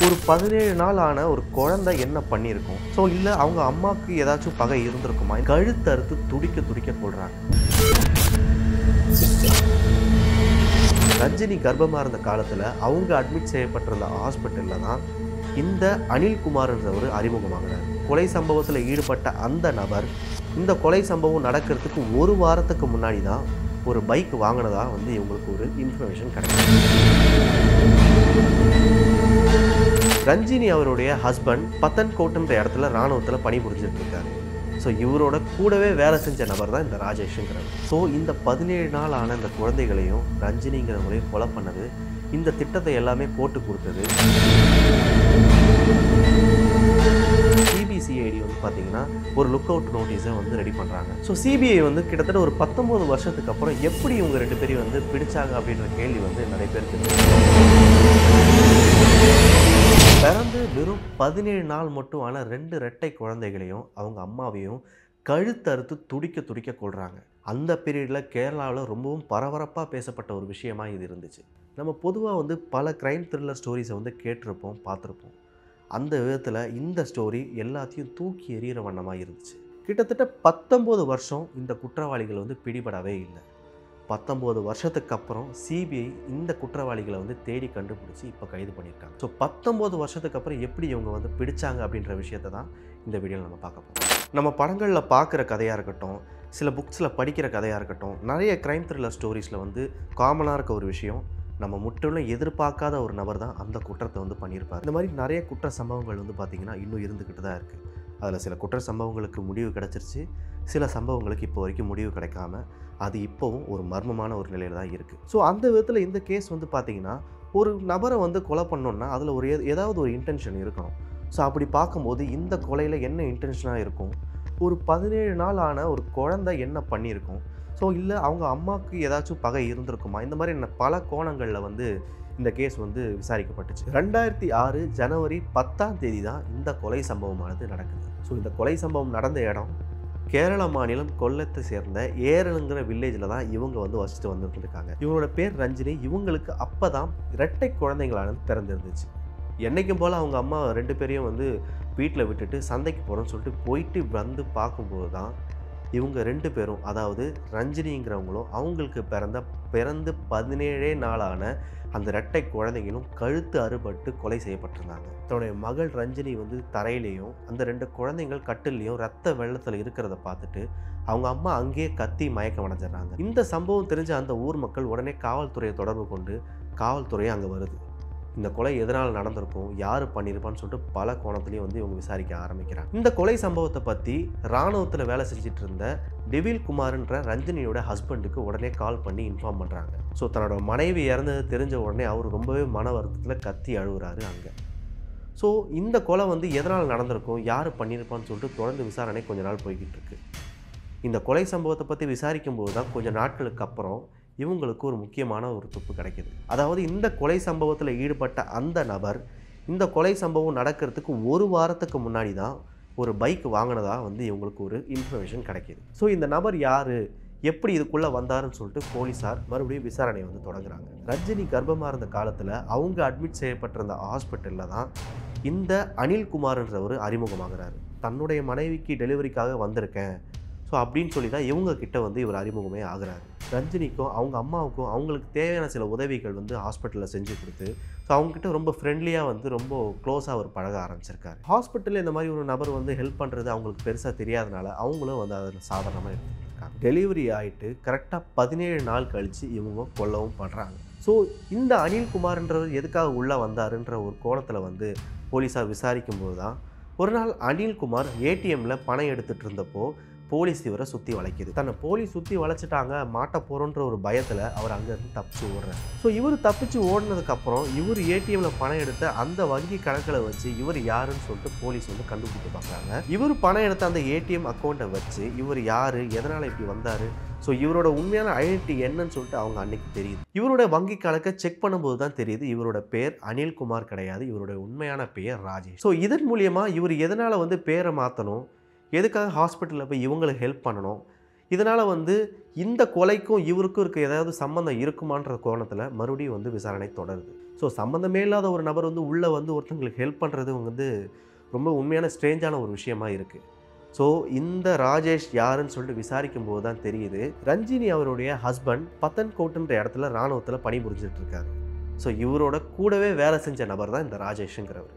ஒரு 17 நாள் ஆன ஒரு குழந்தை என்ன பண்ணியிருக்கும்? ஸோ இல்லை அவங்க அம்மாவுக்கு ஏதாச்சும் பகை இருந்திருக்குமா? கழுத்து அறுத்து துடிக்க துடிக்க கொள்றாங்க. ரஞ்சினி கர்ப்பமாக இருந்த காலத்தில் அவங்க அட்மிட் செய்யப்பட்டிருந்த ஹாஸ்பிட்டலில் தான் இந்த அனில்குமார்ன்றவர் அறிமுகமாகிறார். கொலை சம்பவத்தில் ஈடுபட்ட அந்த நபர் இந்த கொலை சம்பவம் நடக்கிறதுக்கு ஒரு வாரத்துக்கு முன்னாடி தான் ஒரு பைக் வாங்கினதா இவங்களுக்கு ஒரு இன்ஃபர்மேஷன் கிடைக்கும். ரஞ்சினி அவருடைய ஹஸ்பண்ட் பத்தன்கோட்ன்ற இடத்துல இராணுவத்தில் பணிபுரிஞ்சிட்டு இருக்காரு. ஸோ இவரோட கூடவே வேலை செஞ்ச நபர் தான் இந்த ராஜேஷுங்கிறவர். ஸோ இந்த 17 நாள் ஆன இந்த குழந்தைகளையும் ரஞ்சினிங்கிறவங்களையும் கொலை பண்ணது, இந்த திட்டத்தை எல்லாமே போட்டு கொடுத்தது சிபிசிஐடி பார்த்தீங்கன்னா ஒரு லுக் அவுட் நோட்டீஸை ரெடி பண்ணுறாங்க. ஸோ சிபிஐ கிட்டத்தட்ட ஒரு 19 வருஷத்துக்கு அப்புறம் எப்படி இவங்க ரெண்டு பேரையும் பிடிச்சாங்க அப்படின்ற கேள்வி நிறைய பேருக்கு. பிறந்து வெறும் 17 நாள் மட்டும் ஆன 2 இரட்டை குழந்தைகளையும் அவங்க அம்மாவையும் கழுத்தறுத்து துடிக்க துடிக்க கொள்கிறாங்க. அந்த பீரியடில் கேரளாவில் ரொம்பவும் பரபரப்பாக பேசப்பட்ட ஒரு விஷயமா இது இருந்துச்சு. நம்ம பொதுவாக பல க்ரைம் த்ரில்லர் ஸ்டோரிஸை கேட்டிருப்போம், பார்த்துருப்போம். அந்த விதத்தில் இந்த ஸ்டோரி எல்லாத்தையும் தூக்கி எறிகிற வண்ணமாக இருந்துச்சு. கிட்டத்தட்ட 19 வருஷம் இந்த குற்றவாளிகள் பிடிபடவே இல்லை. 19 வருஷத்துக்கு அப்புறம் சிபிஐ இந்த குற்றவாளிகளை தேடி கண்டுபிடிச்சி இப்போ கைது பண்ணியிருக்காங்க. ஸோ 19 வருஷத்துக்கு அப்புறம் எப்படி இவங்க பிடிச்சாங்க அப்படின்ற விஷயத்தை தான் இந்த வீடியோவில் நம்ம பார்க்க போகிறோம். நம்ம படங்களில் பார்க்குற கதையாக இருக்கட்டும், சில புக்ஸில் படிக்கிற கதையாக இருக்கட்டும், நிறைய க்ரைம் த்ரில்லர் ஸ்டோரிஸில் காமனாக இருக்க ஒரு விஷயம், நம்ம முற்றிலும் எதிர்பார்க்காத ஒரு நபர் தான் அந்த குற்றத்தை பண்ணியிருப்பார். இந்த மாதிரி நிறைய குற்ற சம்பவங்கள் பார்த்திங்கன்னா இன்னும் இருந்துக்கிட்டு தான் இருக்குது. அதில் சில குற்ற சம்பவங்களுக்கு முடிவு கிடச்சிருச்சு, சில சம்பவங்களுக்கு இப்போ வரைக்கும் முடிவு கிடைக்காம அது இப்போவும் ஒரு மர்மமான ஒரு நிலையில் தான் இருக்குது. ஸோ அந்த விதத்தில் இந்த கேஸ் பார்த்திங்கன்னா ஒரு நபரை கொலை பண்ணோன்னா அதில் ஒரு ஏதாவது ஒரு இன்டென்ஷன் இருக்கணும். ஸோ அப்படி பார்க்கும்போது இந்த கொலையில் என்ன இன்டென்ஷனாக இருக்கும்? ஒரு 17 நாள் ஆன ஒரு குழந்தை என்ன பண்ணியிருக்கும்? ஸோ இல்லை அவங்க அம்மாவுக்கு ஏதாச்சும் பகை இருந்திருக்குமா? இந்த மாதிரி பல கோணங்களில் இந்த கேஸ் விசாரிக்கப்பட்டுச்சு. 2006 ஜனவரி 10ஆம் தேதி தான் இந்த கொலை சம்பவமானது நடக்குது. ஸோ இந்த கொலை சம்பவம் நடந்த இடம் கேரள மாநிலம் கொல்லத்தை சேர்ந்த ஏரலுங்கிற வில்லேஜில் தான் இவங்க வசித்து வந்துருக்காங்க. இவங்களோட பேர் ரஞ்சினி. இவங்களுக்கு அப்போ தான் இரட்டை குழந்தைங்களானது பிறந்திருந்துச்சு. என்றைக்கும் போல் அவங்க அம்மா 2 பேரையும் வீட்டில் விட்டுட்டு சந்தைக்கு போகிறோன்னு சொல்லிட்டு போயிட்டு பார்க்கும்போது தான் இவங்க 2 பேரும், அதாவது ரஞ்சினிங்கிறவங்களும் அவங்களுக்கு பிறந்து 17 நாளான அந்த இரட்டை குழந்தைகளும் கழுத்து அறுபட்டு கொலை செய்யப்பட்டிருந்தாங்க. தன்னுடைய மகள் ரஞ்சினி தரையிலையும் அந்த 2 குழந்தைகள் கட்டிலையும் ரத்த வெள்ளத்தில் இருக்கிறத பார்த்துட்டு அவங்க அம்மா அங்கேயே கத்தி மயக்கம் அடைஞ்சிடறாங்க. இந்த சம்பவம் தெரிஞ்ச அந்த ஊர் மக்கள் உடனே காவல்துறையை தொடர்பு கொண்டு காவல்துறை அங்கே வருது. இந்த கொலை எதனால் நடந்திருக்கும், யார் பண்ணியிருப்பான்னு சொல்லிட்டு பல கோணத்துலேயும் இவங்க விசாரிக்க ஆரம்பிக்கிறாங்க. இந்த கொலை சம்பவத்தை பற்றி இராணுவத்தில் வேலை செஞ்சுட்டு இருந்த டெவில் குமார்ன்ற ரஞ்சினியோட ஹஸ்பண்டுக்கு உடனே கால் பண்ணி இன்ஃபார்ம் பண்ணுறாங்க. ஸோ தன்னோட மனைவி இறந்தது தெரிஞ்ச உடனே அவர் ரொம்பவே மன வருத்தத்தில் கத்தி அழுகுறாரு அங்கே. ஸோ இந்த கொலை எதனால் நடந்திருக்கும், யார் பண்ணியிருப்பான்னு சொல்லிட்டு தொடர்ந்து விசாரணை கொஞ்ச நாள் போய்கிட்டு இருக்கு. இந்த கொலை சம்பவத்தை பற்றி விசாரிக்கும் போது தான் கொஞ்சம் நாட்களுக்கு அப்புறம் இவங்களுக்கு ஒரு முக்கியமான ஒரு துப்பு கிடைக்கிது. அதாவது இந்த கொலை சம்பவத்தில் ஈடுபட்ட அந்த நபர் இந்த கொலை சம்பவம் நடக்கிறதுக்கு ஒரு வாரத்துக்கு முன்னாடி தான் ஒரு பைக் வாங்கினதா இவங்களுக்கு ஒரு இன்ஃபர்மேஷன் கிடைக்கிது. ஸோ இந்த நபர் யார், எப்படி இதுக்குள்ளே வந்தாருன்னு சொல்லிட்டு போலீஸார் மறுபடியும் விசாரணை தொடங்குறாங்க. ரஞ்சினி கர்ப்பமாக இருந்த காலத்தில் அவங்க அட்மிட் செய்யப்பட்டிருந்த ஹாஸ்பிட்டலில் தான் இந்த அனில்குமார்ன்றவர் அறிமுகமாகிறார். தன்னுடைய மனைவிக்கு டெலிவரிக்காக வந்திருக்கேன் ஸோ அப்படின்னு சொல்லி தான் இவங்க கிட்ட இவர் அறிமுகமே ஆகிறாரு. ரஞ்சினிக்கும் அவங்க அம்மாவுக்கும் அவங்களுக்கு தேவையான சில உதவிகள் ஹாஸ்பிட்டலில் செஞ்சு கொடுத்து ஸோ அவங்ககிட்ட ரொம்ப ஃப்ரெண்ட்லியாக ரொம்ப க்ளோஸாக அவர் பழக ஆரம்பிச்சிருக்காரு. ஹாஸ்பிட்டலில் இந்த மாதிரி ஒரு நபர் ஹெல்ப் பண்ணுறது அவங்களுக்கு பெருசாக தெரியாதனால அவங்களும் அதில் சாதாரணமாக இருக்காங்க. டெலிவரி ஆகிட்டு கரெக்டாக 17 நாள் கழித்து இவங்க கொல்லவும் பண்ணுறாங்க. ஸோ இந்த அனில்குமார்ன்றவர் எதுக்காக உள்ளே வந்தாருன்ற ஒரு கோணத்தில் போலீஸார் விசாரிக்கும் போது தான் ஒரு நாள் அனில்குமார் ஏடிஎம்மில் பணம் எடுத்துகிட்டு இருந்தப்போ போலீஸ் இவரை சுற்றி வளைக்குது. தன்னை போலீஸ் சுற்றி வளைச்சிட்டாங்க, மாட்ட போகிறோன்ற ஒரு பயத்தில் அவர் அங்கேருந்து தப்பிச்சு ஓடுறாரு. ஸோ இவர் தப்பிச்சு ஓடினதுக்கப்புறம் இவர் ஏடிஎம்மில் பணம் எடுத்த அந்த வங்கி கணக்கில் வச்சு இவர் யாருன்னு சொல்லிட்டு போலீஸ் கண்டுபிடிக்க பார்க்குறாங்க. இவர் பணம் எடுத்த அந்த ஏடிஎம் அக்கௌண்ட்டை வச்சு இவர் யார், எதனால் இப்படி வந்தார், ஸோ இவரோட உண்மையான ஐடென்டிட்டி என்னன்னு சொல்லிட்டு அவங்க அன்னைக்கு தெரியுது. இவரோட வங்கி கணக்கை செக் பண்ணும்போது தான் தெரியுது இவரோட பேர் அனில்குமார் கிடையாது, இவரோட உண்மையான பெயர் ராஜேஷ். ஸோ இதன் மூலியமாக இவர் எதனால் பேரை மாற்றணும், எதுக்காக ஹாஸ்பிட்டலில் போய் இவங்களுக்கு ஹெல்ப் பண்ணணும், இதனால் வந்து இந்த கொலைக்கும் இவருக்கும் இருக்க ஏதாவது சம்மந்தம் இருக்குமான்ற கோணத்தில் மறுபடியும் வந்து விசாரணை தொடருது. ஸோ சம்மந்தமே இல்லாத ஒரு நபர் வந்து உள்ளே வந்து ஒருத்தங்களுக்கு ஹெல்ப் பண்ணுறது வந்து ரொம்ப உண்மையான ஸ்ட்ரேஞ்சான ஒரு விஷயமா இருக்குது. ஸோ இந்த ராஜேஷ் யாருன்னு சொல்லிட்டு விசாரிக்கும் போது தான் தெரியுது, ரஞ்சினி அவருடைய ஹஸ்பண்ட் பத்தன்கோட்டுன்ற இடத்துல இராணுவத்தில் பணிபுரிஞ்சிட்டு இருக்காரு. ஸோ இவரோட கூடவே வேலை செஞ்ச நபர் தான் இந்த ராஜேஷுங்கிறவர்.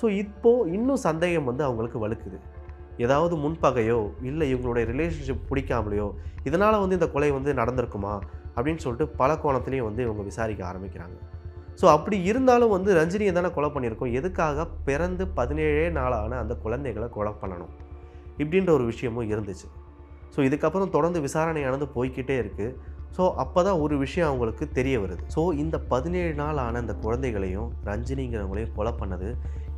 ஸோ இப்போது இன்னும் சந்தேகம் வந்து அவங்களுக்கு வலுக்குது. ஏதாவது முன்பகையோ இல்லை இவங்களுடைய ரிலேஷன்ஷிப் பிடிக்காமலையோ இதனால் வந்து இந்த கொலை வந்து நடந்திருக்குமா அப்படின்னு சொல்லிட்டு பல கோணத்துலேயும் வந்து இவங்க விசாரிக்க ஆரம்பிக்கிறாங்க. ஸோ அப்படி இருந்தாலும் வந்து ரஞ்சினியை தானே கொலை பண்ணியிருக்கோம், எதுக்காக பிறந்து 17 நாளான அந்த குழந்தைகளை கொலை பண்ணணும் இப்படின்ற ஒரு விஷயமும் இருந்துச்சு. ஸோ இதுக்கப்புறம் தொடர்ந்து விசாரணையானது போய்கிட்டே இருக்குது. ஸோ அப்போ தான் ஒரு விஷயம் அவங்களுக்கு தெரிய வருது. ஸோ இந்த 17 நாள் ஆன அந்த குழந்தைகளையும் ரஞ்சினிங்கிறவங்களையும் கொலை பண்ணது,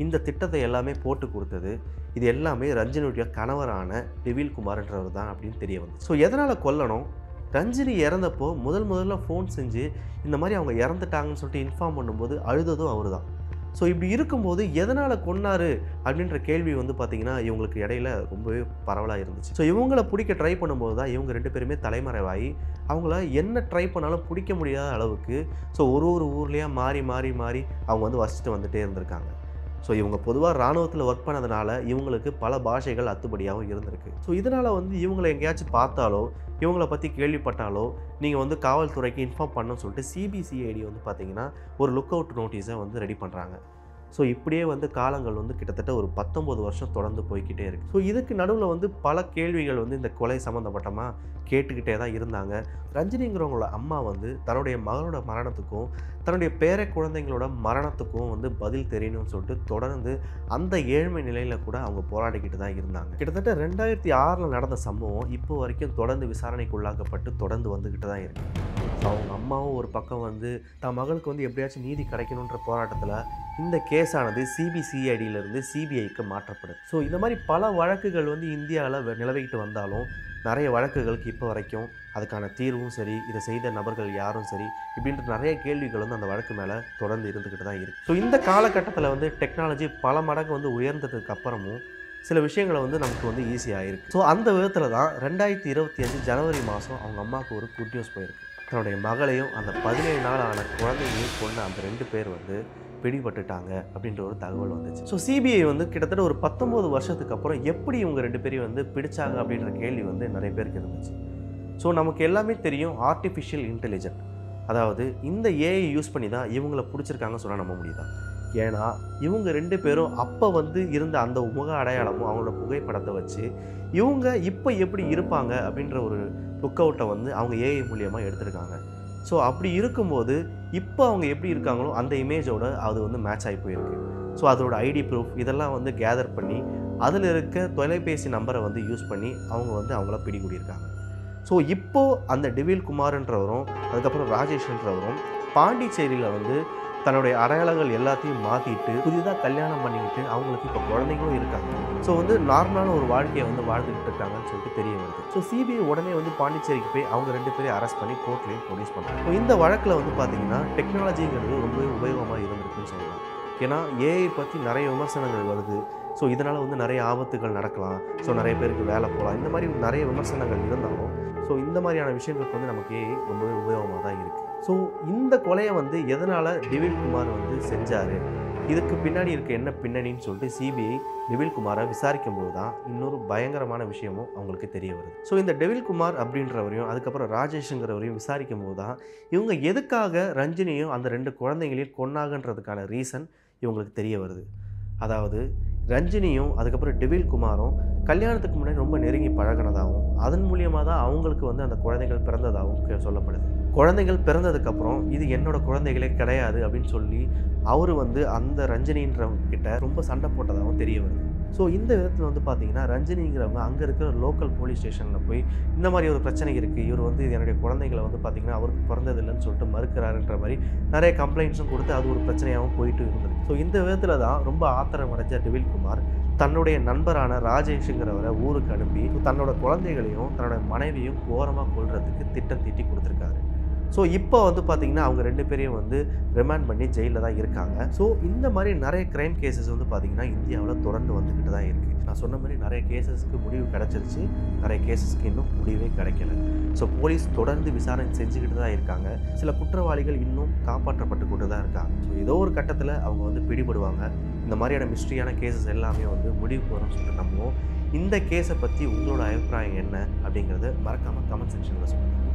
இந்த திட்டத்தை எல்லாமே போட்டு கொடுத்தது, இது எல்லாமே ரஞ்சினியுடைய கணவரான டெவில் குமார்ன்றவர் தான் அப்படின்னு தெரிய வந்துச்சு. ஸோ எதனால் கொல்லணும், ரஞ்சினி இறந்தப்போ முதல்ல ஃபோன் செஞ்சு இந்த மாதிரி அவங்க இறந்துட்டாங்கன்னு சொல்லிட்டு இன்ஃபார்ம் பண்ணும்போது அழுததும் அவர் தான். ஸோ இப்படி இருக்கும்போது எதனால் கொன்னாரு அப்படின்ற கேள்வி வந்து பார்த்திங்கன்னா இவங்களுக்கு இடையில ரொம்பவே பரவலாக இருந்துச்சு. ஸோ இவங்களை பிடிக்க ட்ரை பண்ணும்போது தான் இவங்க 2 பேருமே தலைமறைவாகி அவங்கள என்ன ட்ரை பண்ணாலும் பிடிக்க முடியாத அளவுக்கு ஸோ ஒரு ஊர்லேயே மாறி அவங்க வந்து வசிச்சுட்டு வந்துகிட்டே இருந்திருக்காங்க. ஸோ இவங்க பொதுவாக இராணுவத்தில் ஒர்க் பண்ணதுனால இவங்களுக்கு பல பாஷைகள் அத்துப்படியாகவும் இருந்திருக்கு. ஸோ இதனால் வந்து இவங்களை எங்கேயாச்சும் பார்த்தாலோ இவங்களை பற்றி கேள்விப்பட்டாலோ நீங்கள் வந்து காவல்துறைக்கு இன்ஃபார்ம் பண்ணணும்னு சொல்லிட்டு சிபிசிஐடி வந்து பார்த்திங்கன்னா ஒரு லுக் அவுட் நோட்டீஸை வந்து ரெடி பண்ணுறாங்க. ஸோ இப்படியே வந்து காலங்கள் வந்து கிட்டத்தட்ட ஒரு 19 வருஷம் தொடர்ந்து போய்கிட்டே இருக்குது. ஸோ இதுக்கு நடுவில் வந்து பல கேள்விகள் வந்து இந்த கொலை சம்மந்தப்பட்டமாக கேட்டுக்கிட்டே தான் இருந்தாங்க. ரஞ்சினிங்கிறவங்களோட அம்மா வந்து தன்னுடைய மகளோட மரணத்துக்கும் தன்னுடைய பேர குழந்தைங்களோட மரணத்துக்கும் வந்து பதில் தெரியணும்னு சொல்லிட்டு தொடர்ந்து அந்த ஏழ்மை நிலையில் கூட அவங்க போராடிக்கிட்டு தான் இருந்தாங்க. கிட்டத்தட்ட 2006 நடந்த சம்பவம் இப்போ வரைக்கும் தொடர்ந்து விசாரணைக்கு உள்ளாக்கப்பட்டு தொடர்ந்து வந்துக்கிட்டு தான் இருக்குது. ஸோ அவங்க அம்மாவும் ஒரு பக்கம் வந்து தன் மகளுக்கு வந்து எப்படியாச்சும் நீதி கிடைக்கணுன்ற போராட்டத்தில் இந்த கேஸானது சிபிசிஐடியிலிருந்து சிபிஐக்கு மாற்றப்படுது. ஸோ இந்த மாதிரி பல வழக்குகள் வந்து இந்தியாவில் நிலவிக்கிட்டு வந்தாலும் நிறைய வழக்குகளுக்கு இப்போ வரைக்கும் அதுக்கான தீர்வும் சரி, இதை செய்த நபர்கள் யாரும் சரி, இப்படின்ற நிறைய கேள்விகள் வந்து அந்த வழக்கு மேலே தொடர்ந்து இருந்துக்கிட்டு தான் இருக்குது. ஸோ இந்த காலகட்டத்தில் வந்து டெக்னாலஜி பல மடங்கு வந்து உயர்ந்ததுக்கு அப்புறமும் சில விஷயங்களை வந்து நமக்கு வந்து ஈஸியாக இருக்குது. ஸோ அந்த விதத்தில் தான் 2025 ஜனவரி மாதம் அவங்க அம்மாவுக்கு ஒரு குட் நியூஸ் போயிருக்கு. தன்னுடைய மகளையும் அந்த 17 நாள் ஆன குழந்தைகளையும் கொண்ட அந்த 2 பேர் வந்து பிடிபட்டுட்டாங்க அப்படின்ற ஒரு தகவல் வந்துச்சு. ஸோ சிபிஐ வந்து கிட்டத்தட்ட ஒரு 19 வருஷத்துக்கு அப்புறம் எப்படி இவங்க 2 பேரையும் வந்து பிடிச்சாங்க அப்படின்ற கேள்வி வந்து நிறைய பேருக்கு இருந்துச்சு. ஸோ நமக்கு எல்லாமே தெரியும், ஆர்டிஃபிஷியல் இன்டெலிஜென்ட், அதாவது இந்த ஏஐ யூஸ் பண்ணி தான் இவங்களை பிடிச்சிருக்காங்கன்னு சொன்னால் நம்ப முடியுதா? ஏன்னா இவங்க 2 பேரும் அப்போ வந்து இருந்த அந்த முக அடையாளமும் அவங்களோட புகைப்படத்தை வச்சு இவங்க இப்போ எப்படி இருப்பாங்க அப்படின்ற ஒரு லுக் அவுட்டை வந்து அவங்க ஏஐ மூலியமாக எடுத்திருக்காங்க. ஸோ அப்படி இருக்கும்போது இப்போ அவங்க எப்படி இருக்காங்களோ அந்த இமேஜோட அது வந்து மேட்ச் ஆகி போயிருக்கு. ஸோ அதோட ஐடி ப்ரூஃப் இதெல்லாம் வந்து கேதர் பண்ணி அதில் இருக்க தொலைபேசி நம்பரை வந்து யூஸ் பண்ணி அவங்க வந்து அவங்கள பிடிகூடியிருக்காங்க. ஸோ இப்போது அந்த டெவில் குமார்ன்றவரும் அதுக்கப்புறம் ராஜேஷ்ன்றவரும் பாண்டிச்சேரியில் வந்து தன்னுடைய அடையாளங்கள் எல்லாத்தையும் மாற்றிட்டு புதிதாக கல்யாணம் பண்ணிக்கிட்டு அவங்களுக்கு இப்போ குழந்தைங்களும் இருக்காங்க. ஸோ வந்து நார்மலான ஒரு வாழ்க்கையை வந்து வாழ்ந்துக்கிட்டு இருக்காங்கன்னு சொல்லிட்டு தெரிய வருது. ஸோ சிபிஐ உடனே வந்து பாண்டிச்சேரிக்கு போய் அவங்க 2 பேரையும் அரெஸ்ட் பண்ணி கோர்ட்லேயும் ப்ரொடியூஸ் பண்ணுறாங்க. ஸோ இந்த வழக்கில் வந்து பார்த்திங்கன்னா டெக்னாலஜிங்கிறது ரொம்பவே உபயோகமாக இருந்திருக்குன்னு சொல்லலாம். ஏன்னா ஏஐ பற்றி நிறைய விமர்சனங்கள் வருது. ஸோ இதனால் வந்து நிறைய ஆபத்துகள் நடக்கலாம், ஸோ நிறைய பேருக்கு வேலை போகலாம், இந்த மாதிரி நிறைய விமர்சனங்கள் இருந்தாலும் ஸோ இந்த மாதிரியான விஷயங்களுக்கு வந்து நமக்கு ஏஐ ரொம்பவே உபயோகமாக தான் இருக்குது. ஸோ இந்த கொலையை வந்து எதனால் டெவில் குமார் வந்து செஞ்சார், இதுக்கு பின்னாடி இருக்க என்ன பின்னணின்னு சொல்லிட்டு சிபிஐ டெவில் குமாரை விசாரிக்கும் போது தான் இன்னொரு பயங்கரமான விஷயமும் அவங்களுக்கு தெரிய வருது. ஸோ இந்த டெவில் குமார் அப்படின்றவரையும் அதுக்கப்புறம் ராஜேஷுங்கிறவரையும் விசாரிக்கும் போது தான் இவங்க எதுக்காக ரஞ்சினியும் அந்த 2 குழந்தைங்களையும் கொன்னாங்கன்றதுக்கான ரீசன் இவங்களுக்கு தெரிய வருது. அதாவது ரஞ்சினியும் அதுக்கப்புறம் டெவில் குமாரும் கல்யாணத்துக்கு முன்னாடி ரொம்ப நெருங்கி பழகினதாகவும் அதன் மூலியமாக தான் அவங்களுக்கு வந்து அந்த குழந்தைகள் பிறந்ததாகவும் சொல்லப்படுது. குழந்தைகள் பிறந்ததுக்கப்புறம் இது என்னோட குழந்தைகளே கிடையாது அப்படின்னு சொல்லி அவர் வந்து அந்த ரஞ்சினின்றவங்க கிட்ட ரொம்ப சண்டை போட்டதாகவும் தெரிய வருது. ஸோ இந்த விதத்தில் வந்து பார்த்திங்கன்னா ரஞ்சினிங்கிறவங்க அங்கே இருக்கிற லோக்கல் போலீஸ் ஸ்டேஷனில் போய் இந்த மாதிரி ஒரு பிரச்சனை இருக்குது, இவர் வந்து என்னுடைய குழந்தைகளை வந்து பார்த்திங்கன்னா அவருக்கு பிறந்ததில்லைன்னு சொல்லிட்டு மறுக்கிறாருன்ற மாதிரி நிறைய கம்ப்ளைண்ட்ஸும் கொடுத்து அது ஒரு பிரச்சனையாகவும் போயிட்டு இருந்தது. ஸோ இந்த விதத்தில் தான் ரொம்ப ஆத்திரம் அடைஞ்ச டெவில் குமார் தன்னுடைய நண்பரான ராஜேஷுங்கிறவரை ஊருக்கு அனுப்பி தன்னோட குழந்தைகளையும் தன்னோட மனைவியும் கோரமாக கொள்றதுக்கு திட்டம் தீட்டி கொடுத்துருக்காரு. ஸோ இப்போ வந்து பார்த்திங்கன்னா அவங்க 2 பேரையும் வந்து ரிமாண்ட் பண்ணி ஜெயிலில் தான் இருக்காங்க. ஸோ இந்த மாதிரி நிறைய க்ரைம் கேசஸ் வந்து பார்த்திங்கன்னா இந்தியாவில் தொடர்ந்து வந்துக்கிட்டு தான் இருக்குது. நான் சொன்ன மாதிரி நிறைய கேசஸ்க்கு முடிவு கிடச்சிருச்சு, நிறைய கேசஸ்க்கு இன்னும் முடிவே கிடைக்கல. ஸோ போலீஸ் தொடர்ந்து விசாரணை செஞ்சுக்கிட்டு தான் இருக்காங்க. சில குற்றவாளிகள் இன்னும் காப்பாற்றப்பட்டு கொண்டு தான் இருக்காங்க. ஸோ ஏதோ ஒரு கட்டத்தில் அவங்க வந்து பிடிபடுவாங்க. இந்த மாதிரியான மிஸ்ட்ரியான கேசஸ் எல்லாமே வந்து முடிவுக்கு வரும்னு சொல்லிட்டு நம்புவோம். இந்த கேஸை பற்றி உங்களோட அபிப்பிராயம் என்ன அப்படிங்கிறத மறக்காமல் கமெண்ட் செக்ஷனில் சொல்லுங்கள்.